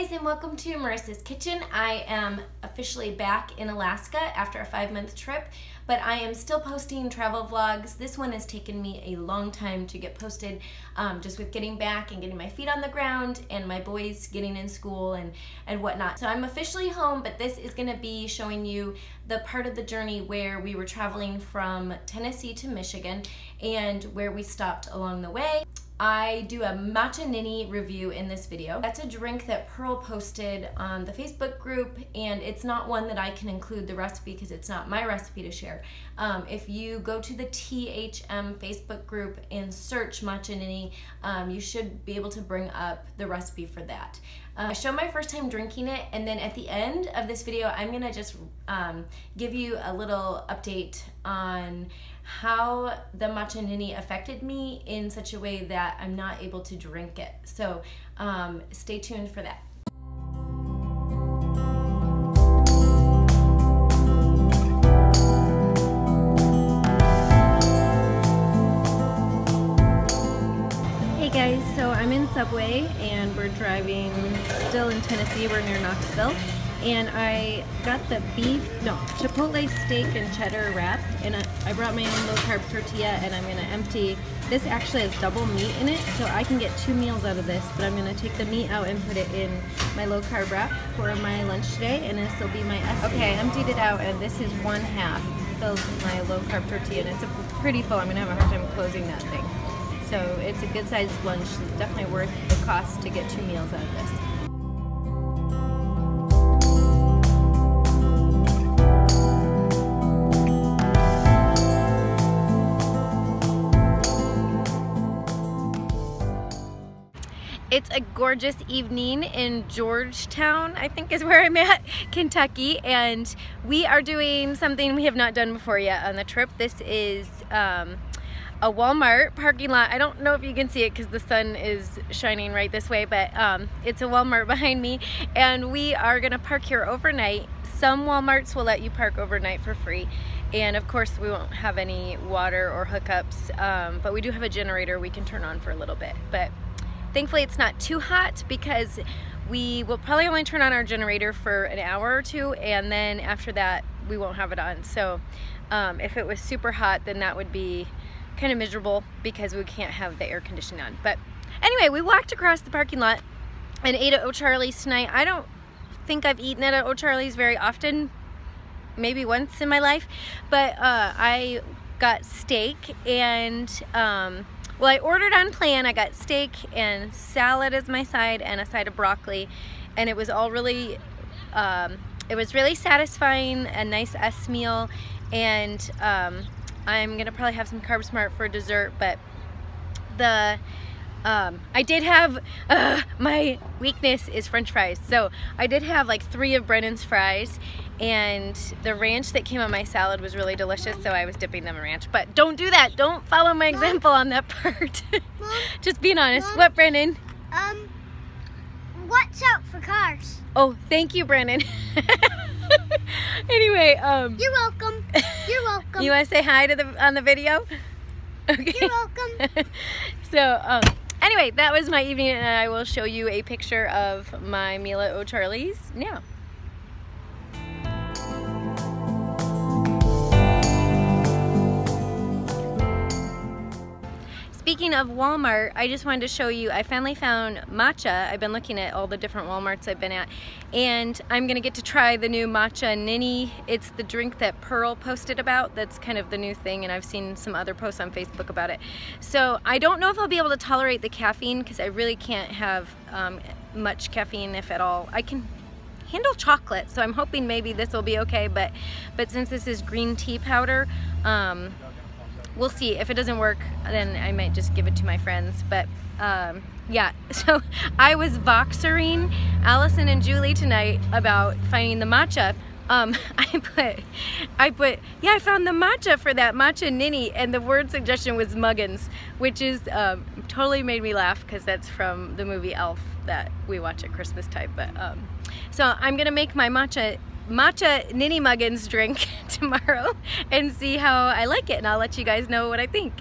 guys, and welcome to Marissa's Kitchen. I am officially back in Alaska after a 5-month trip, but I am still posting travel vlogs. This one has taken me a long time to get posted, just with getting back and getting my feet on the ground and my boys getting in school and whatnot. So I'm officially home, but this is going to be showing you the part of the journey where we were traveling from Tennessee to Michigan and where we stopped along the way. I do a Matcha Ninny review in this video. That's a drink that Pearl posted on the Facebook group, and it's not one that I can include the recipe because it's not my recipe to share. If you go to the THM Facebook group and search Matcha Ninny, you should be able to bring up the recipe for that. I show my first time drinking it, and then at the end of this video I'm gonna just give you a little update on how the Matcha Ninny affected me in such a way that I'm not able to drink it. So stay tuned for that. Hey guys, so I'm in Subway and we're driving still in Tennessee. We're near Knoxville. And I got the Chipotle steak and cheddar wrap, and I brought my own low-carb tortilla, and I'm going to empty. This actually has double meat in it, so I can get 2 meals out of this, but I'm going to take the meat out and put it in my low-carb wrap for my lunch today, and this will be my essence. Okay, I emptied it out, and this is 1/2 fills my low-carb tortilla, and it's pretty full. I'm going to have a hard time closing that thing. So it's a good-sized lunch. It's definitely worth the cost to get 2 meals out of this. It's a gorgeous evening in Georgetown, I think is where I'm at, Kentucky, and we are doing something we have not done before yet on the trip. This is a Walmart parking lot. I don't know if you can see it because the sun is shining right this way, but it's a Walmart behind me, and we are gonna park here overnight. Some Walmarts will let you park overnight for free, and of course we won't have any water or hookups, but we do have a generator we can turn on for a little bit. But thankfully it's not too hot because we will probably only turn on our generator for an hour or 2, and then after that we won't have it on. So if it was super hot, then that would be kind of miserable because we can't have the air conditioning on. But anyway, we walked across the parking lot and ate at O'Charlie's tonight. I don't think I've eaten at O'Charlie's very often, maybe once in my life, but I got steak and well, I ordered on plan. I got steak and salad as my side and a side of broccoli, and it was all really, it was really satisfying, a nice S meal, and I'm gonna probably have some Carb Smart for dessert, but I did have, my weakness is French fries, so I did have like 3 of Brennan's fries, and the ranch that came on my salad was really delicious, so I was dipping them in ranch. But don't do that. Don't follow my example on that part. Mom, just being honest. Mom, what, Brennan? Watch out for cars. Oh, thank you, Brennan. Anyway, you're welcome. You're welcome. You want to say hi to on the video? Okay. You're welcome. So, anyway, that was my evening, and I will show you a picture of my meal at O'Charlie's now. Speaking of Walmart, I just wanted to show you, I finally found matcha. I've been looking at all the different Walmarts I've been at, and I'm gonna get to try the new Matcha Ninny. It's the drink that Pearl posted about. That's kind of the new thing, and I've seen some other posts on Facebook about it. So I don't know if I'll be able to tolerate the caffeine because I really can't have much caffeine, if at all. I can handle chocolate, so I'm hoping maybe this will be okay, but since this is green tea powder, we'll see. If it doesn't work, then I might just give it to my friends. But yeah, so I was voxering Allison and Julie tonight about finding the matcha. I put, yeah, I found the matcha for that Matcha Ninny, and the word suggestion was muggins, which is totally made me laugh because that's from the movie Elf that we watch at Christmas time. But so I'm gonna make my Matcha Ninny muggins drink tomorrow and see how I like it, and I'll let you guys know what I think.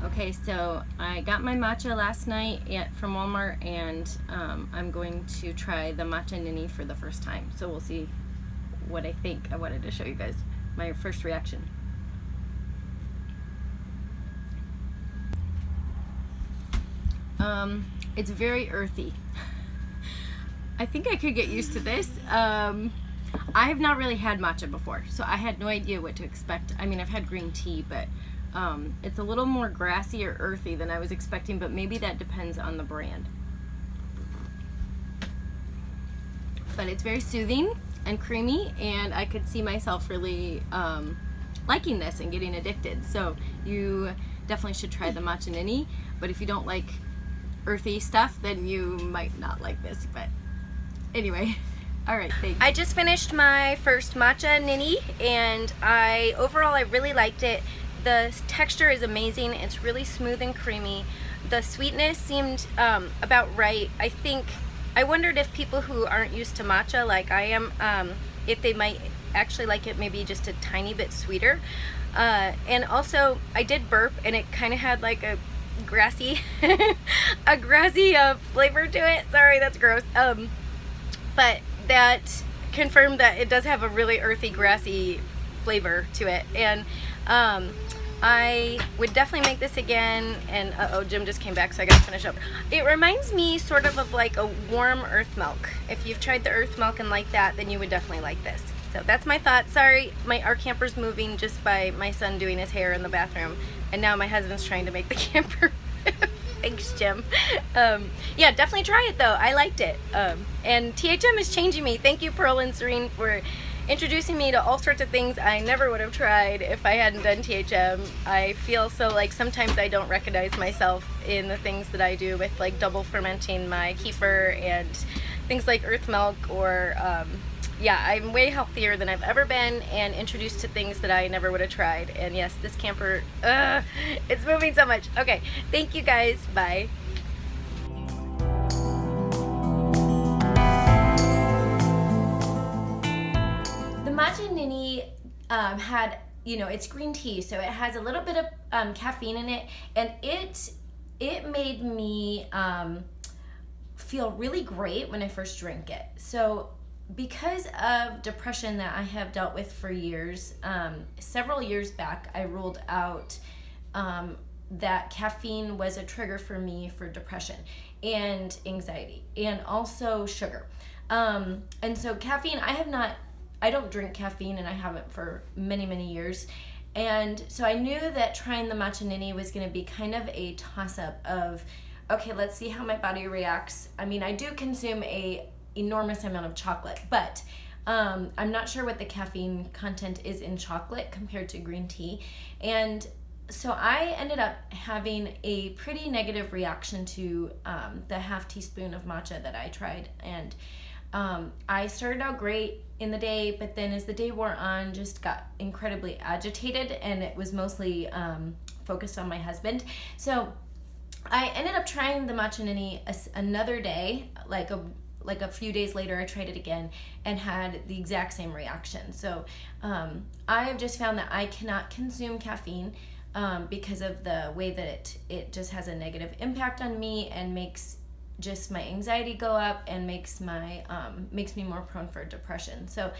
Okay, so I got my matcha last night from Walmart, and I'm going to try the Matcha Ninny for the first time. So we'll see what I think. I wanted to show you guys my first reaction. It's very earthy. I think I could get used to this. I have not really had matcha before, so I had no idea what to expect. I mean, I've had green tea, but it's a little more grassy or earthy than I was expecting, but maybe that depends on the brand. But it's very soothing and creamy, and I could see myself really liking this and getting addicted. So you definitely should try the Matcha Ninny, but if you don't like earthy stuff, then you might not like this. But anyway, all right, thanks. I just finished my first Matcha Ninny, and overall I really liked it. The texture is amazing. It's really smooth and creamy. The sweetness seemed about right. I wondered if people who aren't used to matcha like I am, if they might actually like it maybe just a tiny bit sweeter. And also I did burp, and it kind of had like a grassy flavor to it. Sorry, that's gross. But that confirmed that it does have a really earthy, grassy flavor to it. And I would definitely make this again. And uh-oh, Jim just came back, so I gotta finish up. It reminds me sort of like a warm earth milk. If you've tried the earth milk and like that, then you would definitely like this. So that's my thought. Sorry, our camper's moving just by my son doing his hair in the bathroom, and now my husband's trying to make the camper. Thanks, Jim. Yeah, definitely try it though. I liked it. And THM is changing me. Thank you, Pearl and Serene, for introducing me to all sorts of things I never would have tried if I hadn't done THM. I feel so like sometimes I don't recognize myself in the things that I do with like double fermenting my kefir and things like earth milk, or yeah, I'm way healthier than I've ever been and introduced to things that I never would have tried. And yes, this camper, it's moving so much. Okay, thank you guys. Bye. The Matcha Ninny had, it's green tea, so it has a little bit of caffeine in it, and it made me feel really great when I first drank it. So because of depression that I have dealt with for years, several years back I ruled out that caffeine was a trigger for me for depression and anxiety, and also sugar. And so caffeine, I don't drink caffeine, and I haven't for many, many years. And so I knew that trying the Matcha Ninny was going to be kind of a toss-up of, okay, let's see how my body reacts. I mean, I do consume a enormous amount of chocolate, but I'm not sure what the caffeine content is in chocolate compared to green tea. And so I ended up having a pretty negative reaction to the half teaspoon of matcha that I tried. And I started out great in the day, but then as the day wore on, just got incredibly agitated, and it was mostly focused on my husband. So I ended up trying the Matcha Ninny another day, like a few days later. I tried it again and had the exact same reaction. So I have just found that I cannot consume caffeine because of the way that it just has a negative impact on me and makes just my anxiety go up and makes me more prone for depression. So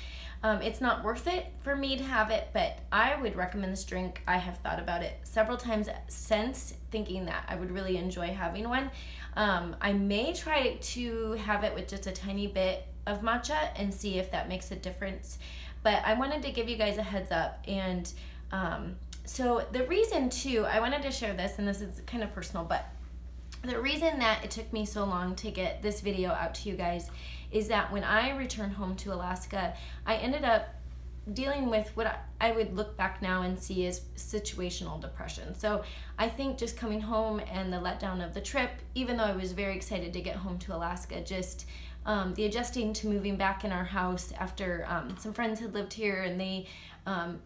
it's not worth it for me to have it, but I would recommend this drink. I have thought about it several times since, thinking that I would really enjoy having one. I may try to have it with just a tiny bit of matcha and see if that makes a difference, but I wanted to give you guys a heads up. And so the reason too, I wanted to share this, and this is kind of personal, but the reason that it took me so long to get this video out to you guys is that when I returned home to Alaska, I ended up dealing with what I would look back now and see as situational depression. So I think just coming home and the letdown of the trip, even though I was very excited to get home to Alaska, just the adjusting to moving back in our house after some friends had lived here and they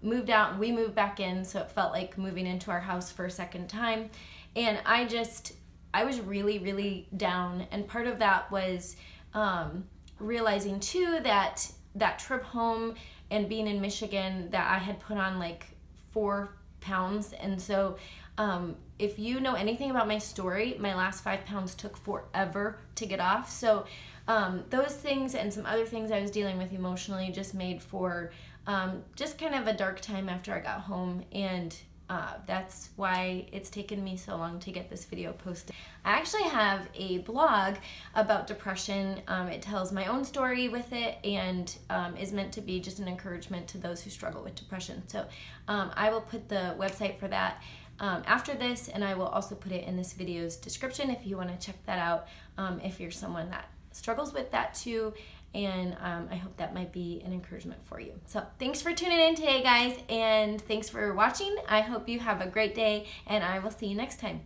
moved out and we moved back in, so it felt like moving into our house for a second time. And I was really, really down, and part of that was realizing too that trip home and being in Michigan, that I had put on like 4 pounds, and so if you know anything about my story, my last 5 pounds took forever to get off. So those things and some other things I was dealing with emotionally just made for just kind of a dark time after I got home, and that's why it's taken me so long to get this video posted. I actually have a blog about depression. It tells my own story with it, and is meant to be just an encouragement to those who struggle with depression. So I will put the website for that after this, and I will also put it in this video's description if you want to check that out, if you're someone that struggles with that too. And I hope that might be an encouragement for you. So thanks for tuning in today, guys, and thanks for watching. I hope you have a great day, and I will see you next time.